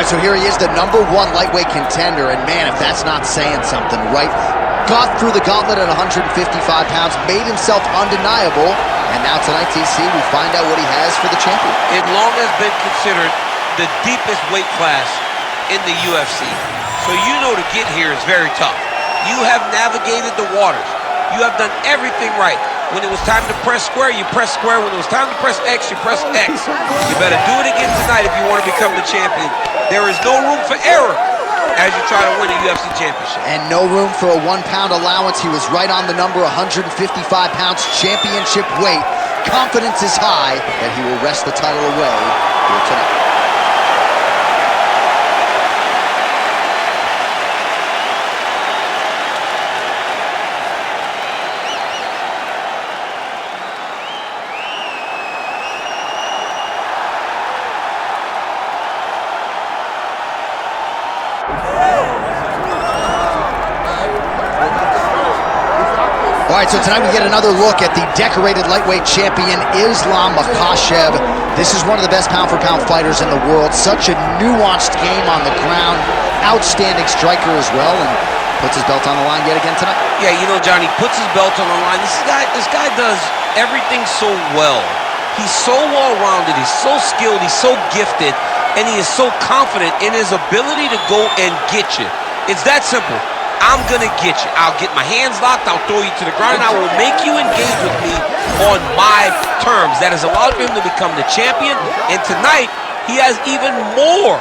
right, so here he is, the #1 lightweight contender, and man, if that's not saying something, right? Got through the gauntlet at 155 pounds, made himself undeniable, and now tonight, TC, we find out what he has for the champion. It long has been considered the deepest weight class in the UFC. So you know to get here is very tough. You have navigated the waters. You have done everything right. When it was time to press square, you press square. When it was time to press X, you press X. You better do it again tonight if you want to become the champion. There is no room for error as you try to win a UFC championship. And no room for a 1-pound allowance. He was right on the number, 155 pounds, championship weight. Confidence is high that he will wrest the title away here tonight. All right, so tonight we get another look at the decorated lightweight champion, Islam Makhachev. This is one of the best pound-for-pound fighters in the world. Such a nuanced game on the ground. Outstanding striker as well, and puts his belt on the line yet again tonight. Yeah, you know, Johnny, puts his belt on the line. This guy does everything so well. He's so well-rounded. He's so skilled. He's so gifted, and he is so confident in his ability to go and get you. It's that simple. I'm gonna get you. I'll get my hands locked, I'll throw you to the ground, and I will make you engage with me on my terms. That has allowed him to become the champion, and tonight, he has even more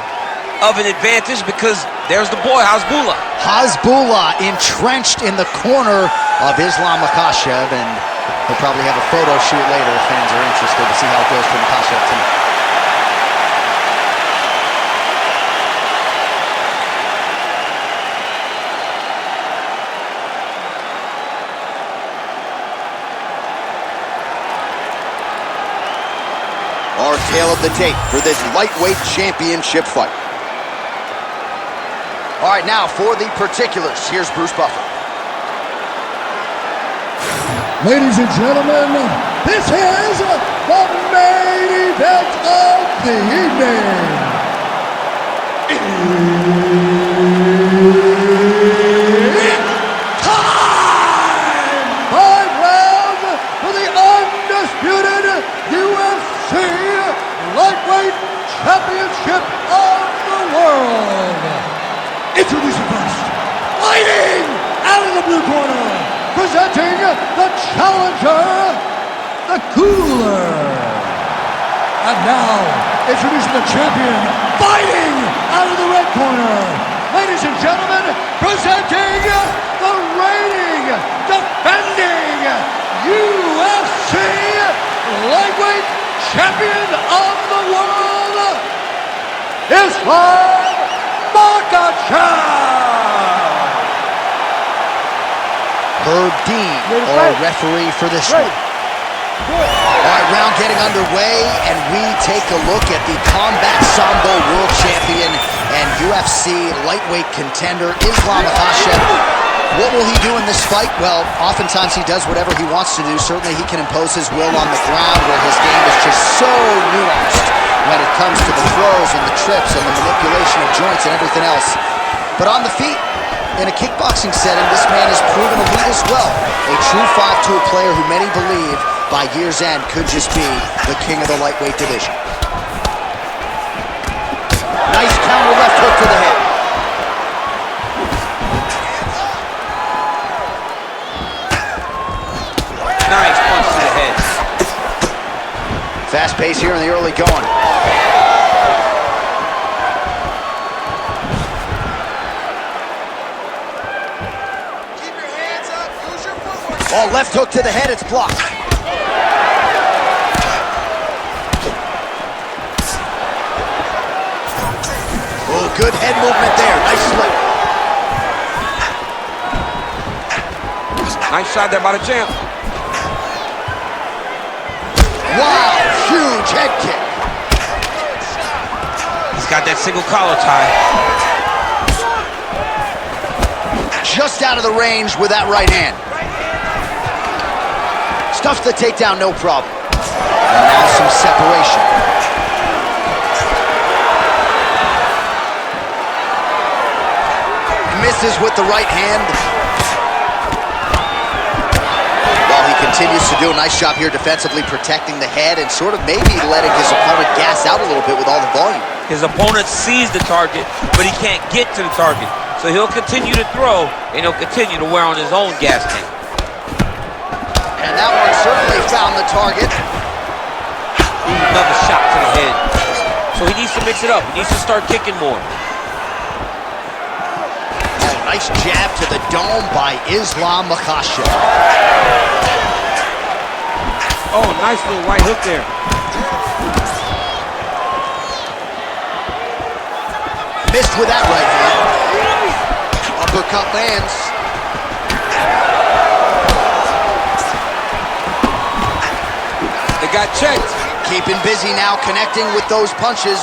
of an advantage because there's the boy, Hasbullah. Hasbullah entrenched in the corner of Islam Makhachev, and he'll probably have a photo shoot later if fans are interested to see how it goes for Makhachev tonight. Our tale of the tape for this lightweight championship fight. All right, now for the particulars, here's Bruce Buffer. Ladies and gentlemen, this is the main event of the evening. It's time! 5 rounds for the undisputed UFC Lightweight Championship of the world. Introducing first, fighting out of the blue corner, presenting the challenger, the Cooler. And now, introducing the champion, fighting out of the red corner. Ladies and gentlemen, presenting the reigning, defending UFC Lightweight Champion of the world, Islam Makhachev. Herb Dean, our referee for this one. All right, round getting underway, and we take a look at the Combat Sambo World Champion and UFC lightweight contender, Islam Makhachev. What will he do in this fight? Well, oftentimes he does whatever he wants to do. Certainly he can impose his will on the ground, where his game is just so nuanced when it comes to the throws and the trips and the manipulation of joints and everything else. But on the feet, in a kickboxing setting, this man has proven a lead as well. A true 5-tool player who many believe by year's end could just be the king of the lightweight division. Nice counter left hook to the head. Nice punch to the head. Fast pace here in the early going. Keep your hands up, use your footwork. Oh, left hook to the head, it's blocked. Oh, good head movement there, nice slip. Nice shot there by the champ. Wow, huge head kick. He's got that single collar tie. Just out of the range with that right hand. Stuffs the takedown, no problem. And now some separation. misses with the right hand. While he continues to do a nice job here defensively protecting the head and sort of maybe letting his opponent gas out a little bit with all the volume. His opponent sees the target, but he can't get to the target. So he'll continue to throw, and he'll continue to wear on his own gas tank. And that one certainly found the target. Ooh, another shot to the head. So he needs to mix it up. He needs to start kicking more. Oh, nice jab to the dome by Islam Makhachev. Oh, nice little right hook there. Missed with that right hand. Uppercut lands. They got checked. Keeping busy now, connecting with those punches.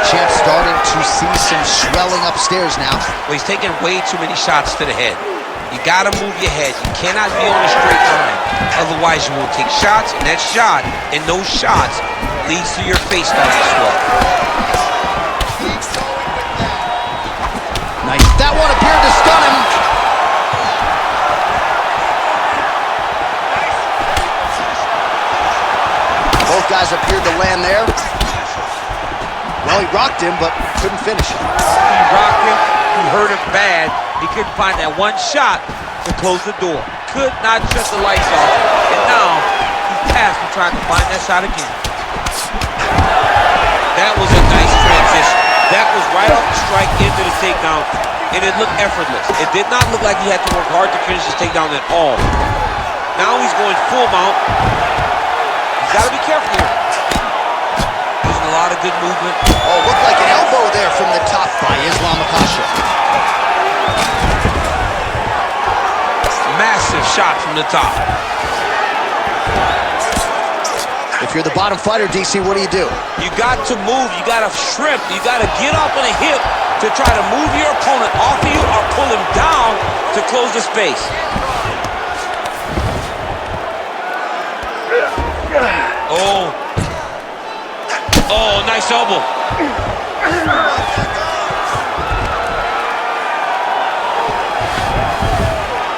Champ starting to see some swelling upstairs now. Well, he's taking way too many shots to the head. You gotta move your head. You cannot be on a straight line. Otherwise, you will take shots, and that shot, and those shots, leads to your face starting to swell. Nice. That one appeared to stun him. Both guys appeared to land there. Well, he rocked him, but couldn't finish him. He rocked him. He hurt him bad. He couldn't find that one shot to close the door. Could not shut the lights off. And now, he's tasked with trying to find that shot again. That was a nice transition. That was right off the strike into the takedown, and it looked effortless. It did not look like he had to work hard to finish his takedown at all. Now he's going full mount. He's got to be careful here. Using a lot of good movement. Oh, looked like an elbow there from the top by Islam Makhachev. Massive shot from the top. If you're the bottom fighter, DC, what do? You got to move. You got to shrimp. You got to get up on a hip to try to move your opponent off of you or pull him down to close the space. Oh. Oh, nice elbow.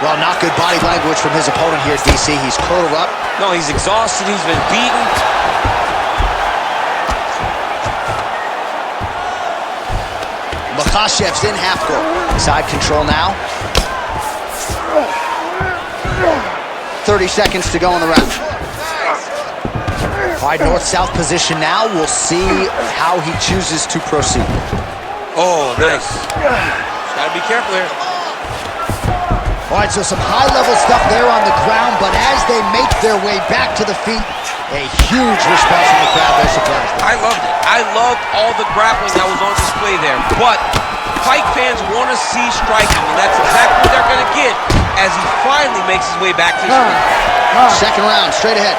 Well, not good body language from his opponent here, DC. He's curled up. No, he's exhausted. He's been beaten. Makhachev's in half guard. Side control now. 30 seconds to go in the round. All right, north-south position now. We'll see how he chooses to proceed. Oh, nice. Gotta be careful here. All right, so some high-level stuff there on the ground, but as they make their way back to the feet, a huge response from the crowd. They're surprised. I loved it. I loved all the grappling that was on display there. But fight fans want to see striking, and that's exactly what they're going to get as he finally makes his way back to the ring. Second round, straight ahead.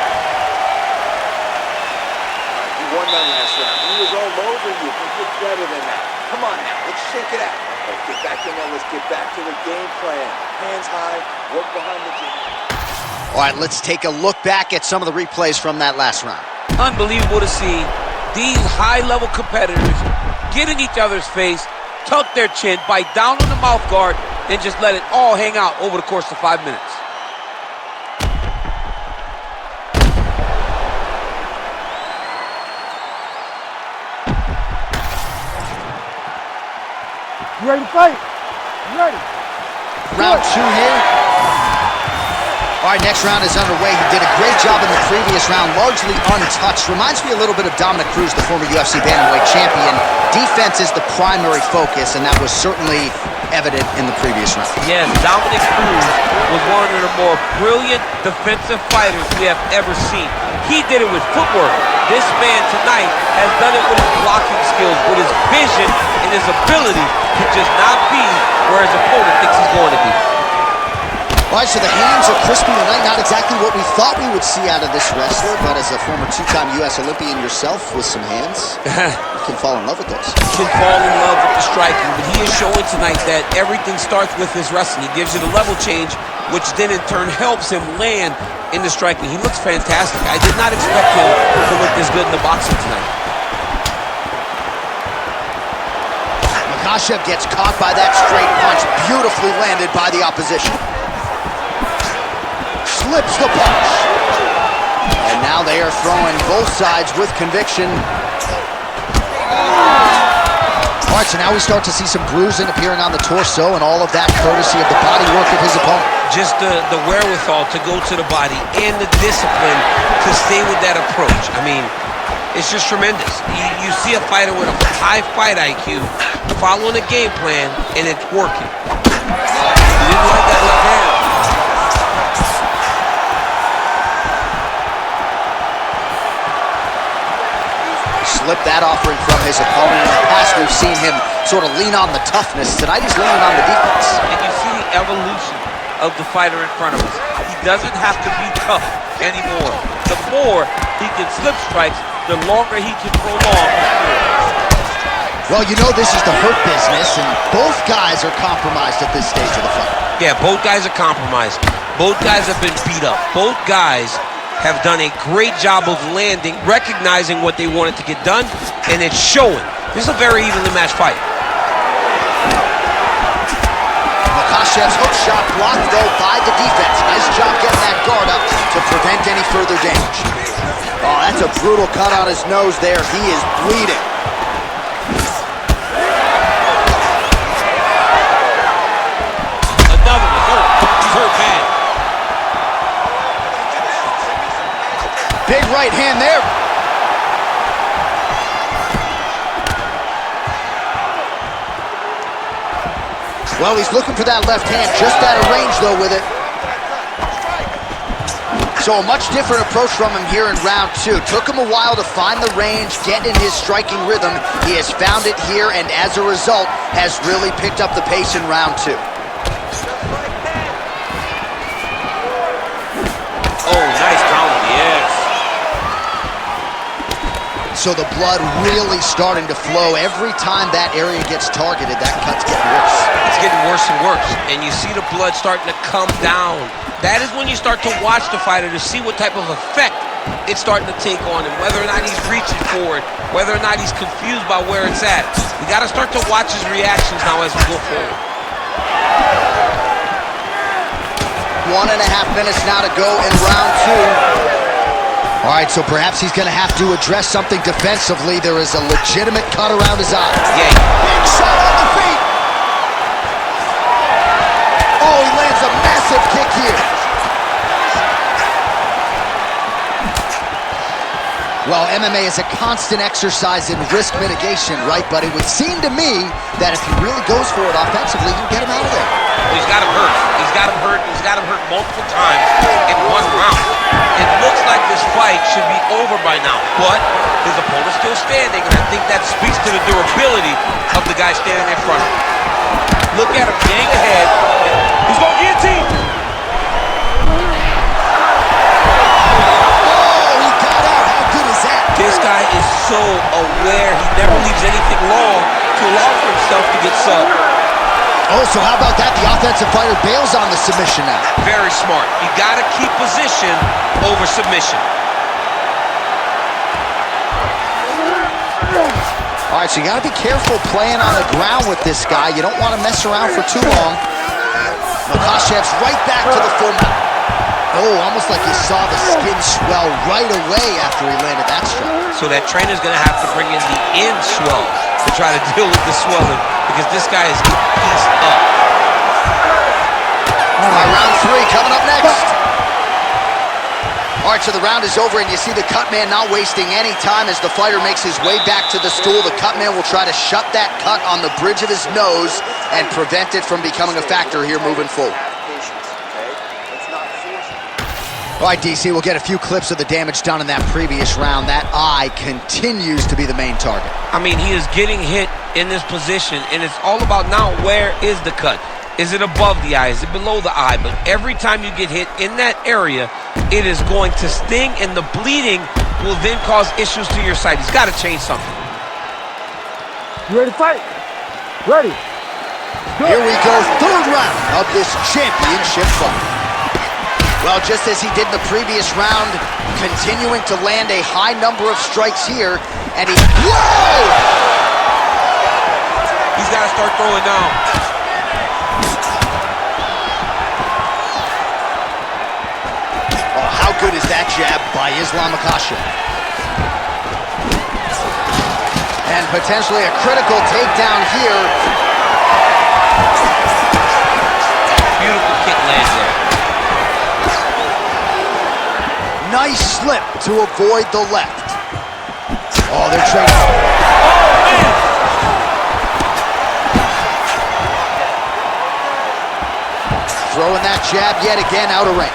You won that last round. He was all over you. You get better than that. Come on now, let's shake it out. Let's get back in there. Let's get back to the game plan. Hands high, work behind the gym. All right, let's take a look back at some of the replays from that last round. Unbelievable to see these high-level competitors get in each other's face, tuck their chin, bite down on the mouth guard, and just let it all hang out over the course of 5 minutes. You ready to fight? You ready? Round two here. All right, next round is underway. He did a great job in the previous round, largely untouched. Reminds me a little bit of Dominic Cruz, the former UFC bantamweight champion. Defense is the primary focus, and that was certainly evident in the previous round. Yes, Dominic Cruz was one of the more brilliant defensive fighters we have ever seen. He did it with footwork. This man tonight has done it with his blocking skills, with his vision, and his ability to just not be where his opponent thinks he's going to be. All right, so the hands are crispy tonight. Not exactly what we thought we would see out of this wrestler, but as a former two-time U.S. Olympian yourself with some hands, you can fall in love with those. Can fall in love with the striking, but he is showing tonight that everything starts with his wrestling. He gives you the level change, which then in turn helps him land in the striking. He looks fantastic. I did not expect him to look this good in the boxing tonight. Makhachev gets caught by that straight punch, beautifully landed by the opposition. Slips the punch. And now they are throwing both sides with conviction. All right, so now we start to see some bruising appearing on the torso, and all of that courtesy of the body work of his opponent. Just the wherewithal to go to the body and the discipline to stay with that approach. I mean, it's just tremendous. You see a fighter with a high fight IQ following a game plan, and it's working. He didn't like that left hand. Slipped that offering from his opponent. In the past, we've seen him sort of lean on the toughness. Tonight, he's leaning on the defense. And you see the evolution of the fighter in front of us. He doesn't have to be tough anymore. The more he can slip strikes, the longer he can prolong his career. Well, you know this is the hurt business, and both guys are compromised at this stage of the fight. Yeah, both guys are compromised. Both guys have been beat up. Both guys have done a great job of landing, recognizing what they wanted to get done, and it's showing. This is a very evenly matched fight. Makhachev's hook shot blocked, though, by the defense. Nice job getting that guard up to prevent any further damage. Oh, that's a brutal cut on his nose there. He is bleeding. Another one. He's hurt bad. Big right hand there. Well, he's looking for that left hand, just out of range, though, with it. So a much different approach from him here in round two. Took him a while to find the range, get in his striking rhythm. He has found it here, and as a result, has really picked up the pace in round two. Oh, nice down on the edge. So the blood really starting to flow. Every time that area gets targeted, that cut's getting worse. It's getting worse and worse, and you see the blood starting to come down. That is when you start to watch the fighter to see what type of effect it's starting to take on him, whether or not he's reaching for it, whether or not he's confused by where it's at. We got to start to watch his reactions now as we go forward. 1.5 minutes now to go in round two. All right, so perhaps he's going to have to address something defensively. There is a legitimate cut around his eye. Yeah. Big shot on the feet. Oh, he lands a massive kick here. Well, MMA is a constant exercise in risk mitigation, right? But it would seem to me that if he really goes for it offensively, you can get him out of there. Well, he's got him hurt. He's got him hurt. He's got him hurt multiple times in one round. It looks like this fight should be over by now, but his opponent's still standing, and I think that speaks to the durability of the guy standing in front of him. Look at him getting ahead. He's going to guillotine. This guy is so aware. He never leaves anything long to allow for himself to get subbed. Oh, so how about that? The offensive fighter bails on the submission now. Very smart. You got to keep position over submission. All right, so you got to be careful playing on the ground with this guy. You don't want to mess around for too long. Makhachev's right back to the full mount. Oh, almost like you saw the skin swell right away after he landed that strike. So that trainer's going to have to bring in the end swell to try to deal with the swelling, because this guy is getting pieced up. All right, round three coming up next. All right, so the round is over, and you see the cut man not wasting any time as the fighter makes his way back to the stool. The cut man will try to shut that cut on the bridge of his nose and prevent it from becoming a factor here moving forward. All right, DC, we'll get a few clips of the damage done in that previous round. That eye continues to be the main target. I mean, he is getting hit in this position, and it's all about now, where is the cut? Is it above the eye? Is it below the eye? But every time you get hit in that area, it is going to sting, and the bleeding will then cause issues to your sight. He's got to change something. You ready to fight? Ready. Go. Here we go, third round of this championship fight. Well, just as he did in the previous round, continuing to land a high number of strikes here, and whoa! He's got to start throwing now. Oh, how good is that jab by Makhachev? And potentially a critical takedown here. Beautiful kick lands there. Nice slip to avoid the left. Oh, they're trading. Oh, man! Throwing that jab yet again out of range.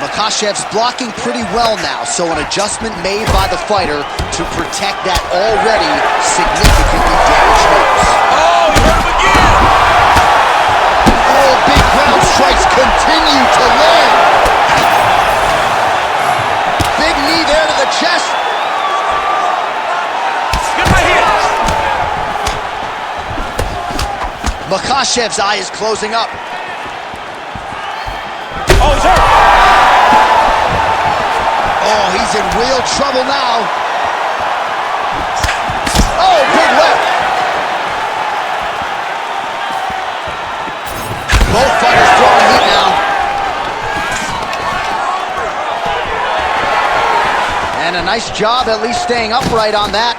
Makhachev's blocking pretty well now, so an adjustment made by the fighter to protect that already significantly damaged nose. Oh, you hurt him again! Oh, big ground strikes continue to land. Big knee there to the chest. Get right here! Makhachev's eye is closing up. Oh, he's hurt! Oh, he's in real trouble now. Oh, big left. Both fighters throwing heat now. And a nice job at least staying upright on that.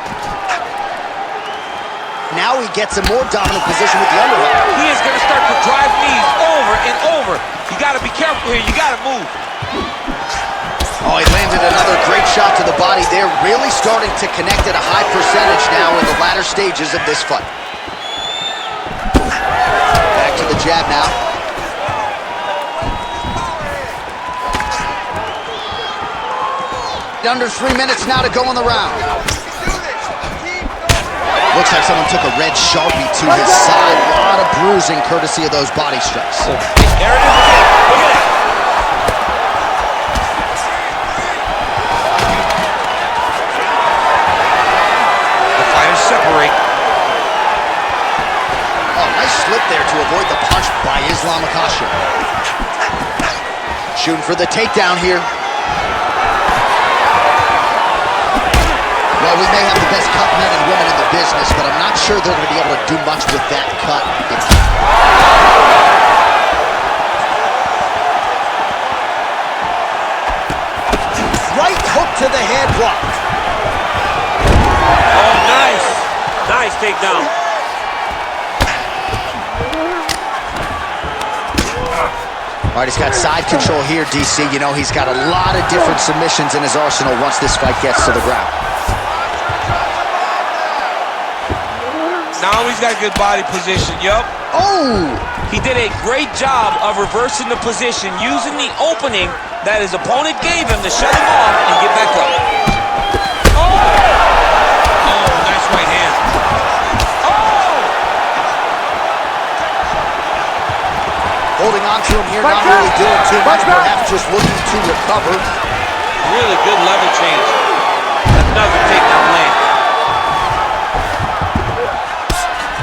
Now he gets a more dominant position with the underhook. He is going to start to drive knees over and over. You got to be careful here. You got to move. Oh, he landed another great shot to the body there. Really starting to connect at a high percentage now in the latter stages of this fight. Back to the jab now. Under 3 minutes now to go in the round. Looks like someone took a red Sharpie to his side. A lot of bruising courtesy of those body strikes. There it is again. Look at that. The fighters separate. Oh, nice slip there to avoid the punch by Makhachev. Shooting for the takedown here. Well, we may have the best cut men and women in the business, but I'm not sure they're going to be able to do much with that cut. Right hook to the head blocked. Oh, nice. Nice takedown. All right, he's got side control here, DC. You know, he's got a lot of different submissions in his arsenal once this fight gets to the ground. Now he's got good body position, yup. Oh! He did a great job of reversing the position, using the opening that his opponent gave him to shut him off and get back up. Oh! Oh, nice right hand. Oh! Holding on to him here, not really doing too much, perhaps just looking to recover. Really good level change. Another takedown land.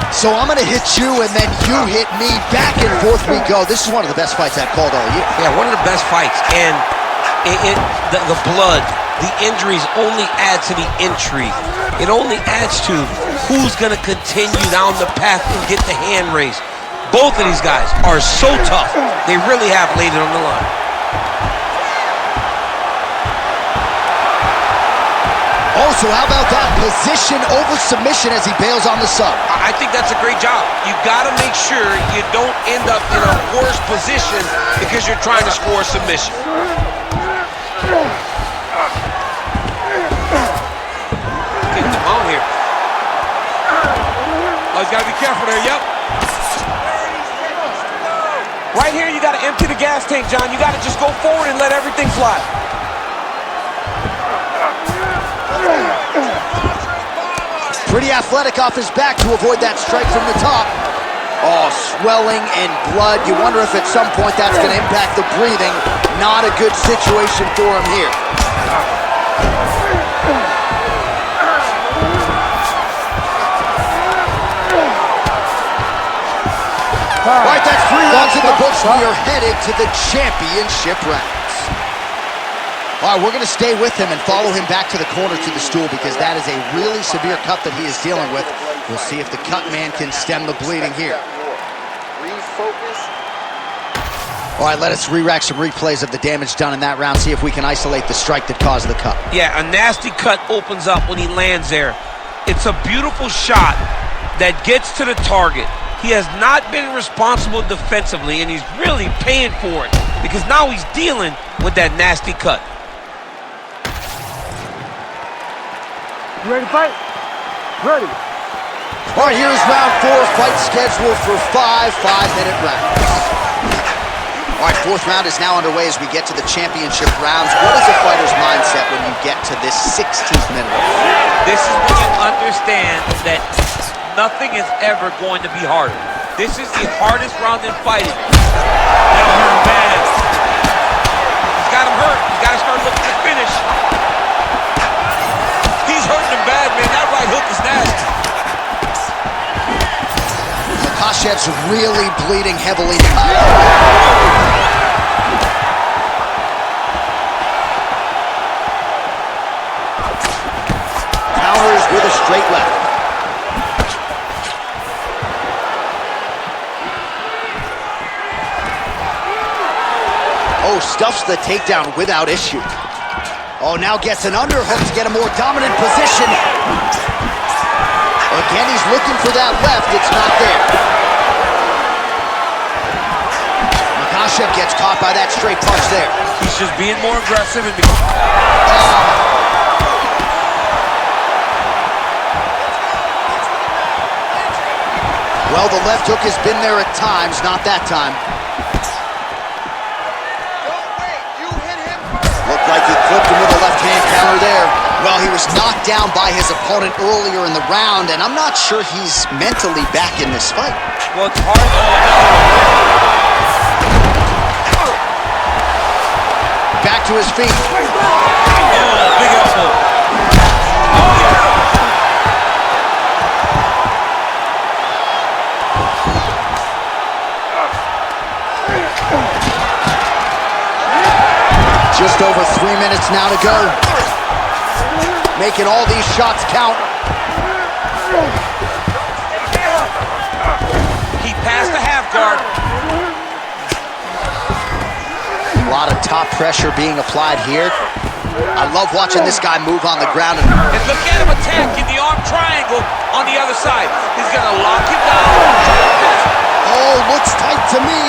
So I'm going to hit you, and then you hit me. Back and forth we go. This is one of the best fights I've called all year. Yeah, one of the best fights. And the blood, the injuries only add to the intrigue. It only adds to who's going to continue down the path and get the hand raised. Both of these guys are so tough. They really have laid it on the line. Oh, so how about that? Position over submission as he bails on the sub. I think that's a great job. You got to make sure you don't end up in a worse position because you're trying to score a submission. Getting them out here. Oh, he's got to be careful there. Yep. Right here, you got to empty the gas tank, John. You got to just go forward and let everything fly. Pretty athletic off his back to avoid that strike from the top. Oh, swelling and blood. You wonder if at some point that's going to impact the breathing. Not a good situation for him here. All right, that's 3 rounds in the books. We are headed to the championship rounds. All right, we're going to stay with him and follow him back to the corner to the stool because that is a really severe cut that he is dealing with. We'll see if the cut man can stem the bleeding here. Refocus. All right, let us re-rack some replays of the damage done in that round, see if we can isolate the strike that caused the cut. Yeah, a nasty cut opens up when he lands there. It's a beautiful shot that gets to the target. He has not been responsible defensively, and he's really paying for it because now he's dealing with that nasty cut. You ready to fight? Ready. All right, here's round 4, fight scheduled for 5 5-minute rounds. All right, 4th round is now underway as we get to the championship rounds. What is a fighter's mindset when you get to this 16th minute? This is when you understand that nothing is ever going to be harder. This is the hardest round in fighting. That'll hurt him bad. He's got him hurt. He's got to start looking to finish. He's hurting him bad, man. That right hook is nasty. Makhachev's really bleeding heavily. Counters with a straight left. Oh, stuffs the takedown without issue. Oh, now gets an underhook to get a more dominant position. Again, he's looking for that left. It's not there. Makhachev gets caught by that straight punch there. He's just being more aggressive. And well, the left hook has been there at times, not that time. Looked like he clipped him with a left-hand counter there. Well, he was knocked down by his opponent earlier in the round, and I'm not sure he's mentally back in this fight. well, it's hard. Back to his feet. Oh, big elbow. Oh, yeah. Just over 3 minutes now to go. Making all these shots count. He passed the half guard. A lot of top pressure being applied here. I love watching this guy move on the ground. And look at him attacking the arm triangle on the other side. He's gonna lock him down. Oh, looks tight to me.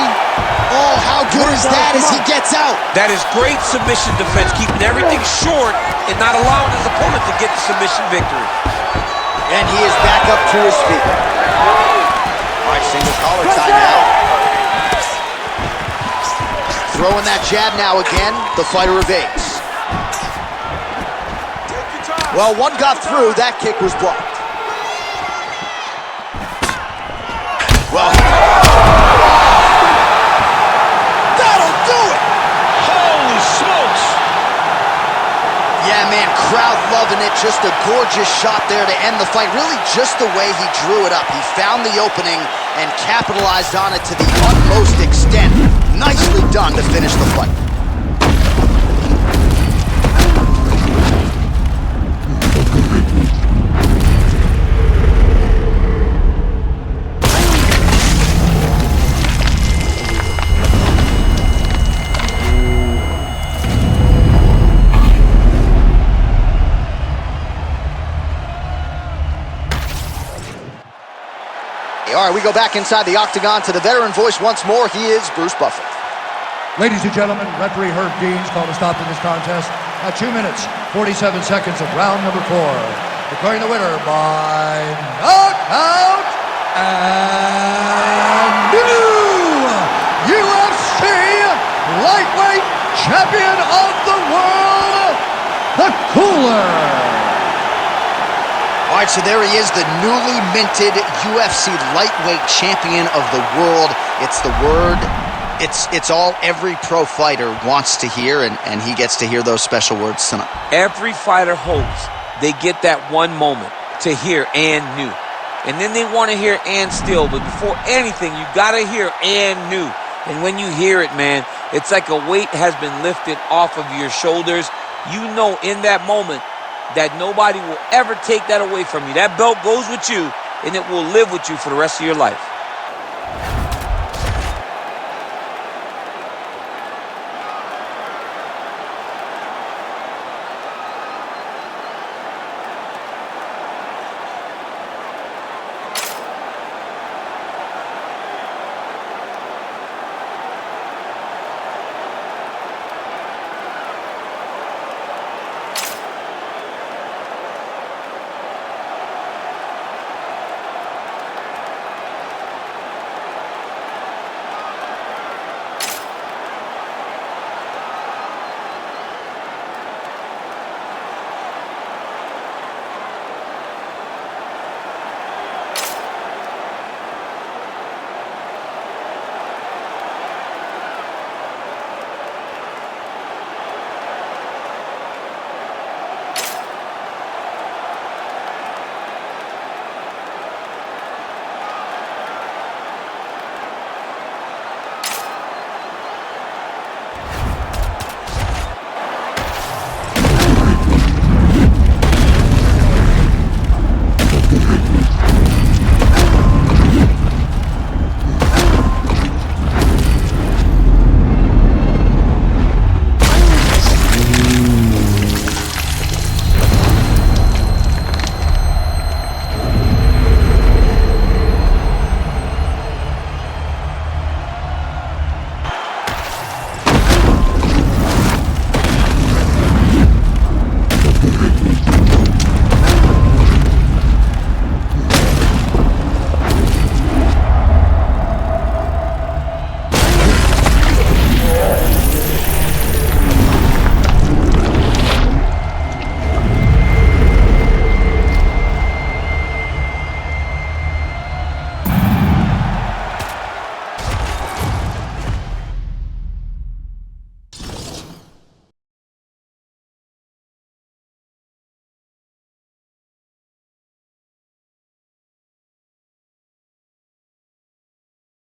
Oh, how good is that as he gets out? That is great submission defense, keeping everything short and not allowing his opponent to get the submission victory. And he is back up to his feet. All right, single collar tie now. Throwing that jab now again. The fighter evades. Well, one got through. That kick was blocked. Well, that'll do it! Holy smokes! Yeah, man, crowd loving it. Just a gorgeous shot there to end the fight. Really just the way he drew it up. He found the opening and capitalized on it to the utmost extent. Nicely done to finish the fight. All right, we go back inside the Octagon to the veteran voice once more. He is Bruce Buffer. Ladies and gentlemen, referee Herb Deans called a stop to this contest at 2 minutes, 47 seconds of round number 4. Declaring the winner by knockout and new UFC lightweight champion of the world, the Cooler. All right, so there he is, the newly minted UFC lightweight champion of the world. It's the word, it's all every pro fighter wants to hear, and he gets to hear those special words tonight. Every fighter hopes they get that one moment to hear "and new." And then they want to hear "and still," but before anything, you got to hear "and new." And when you hear it, man, it's like a weight has been lifted off of your shoulders. You know in that moment that nobody will ever take that away from you. That belt goes with you and it will live with you for the rest of your life.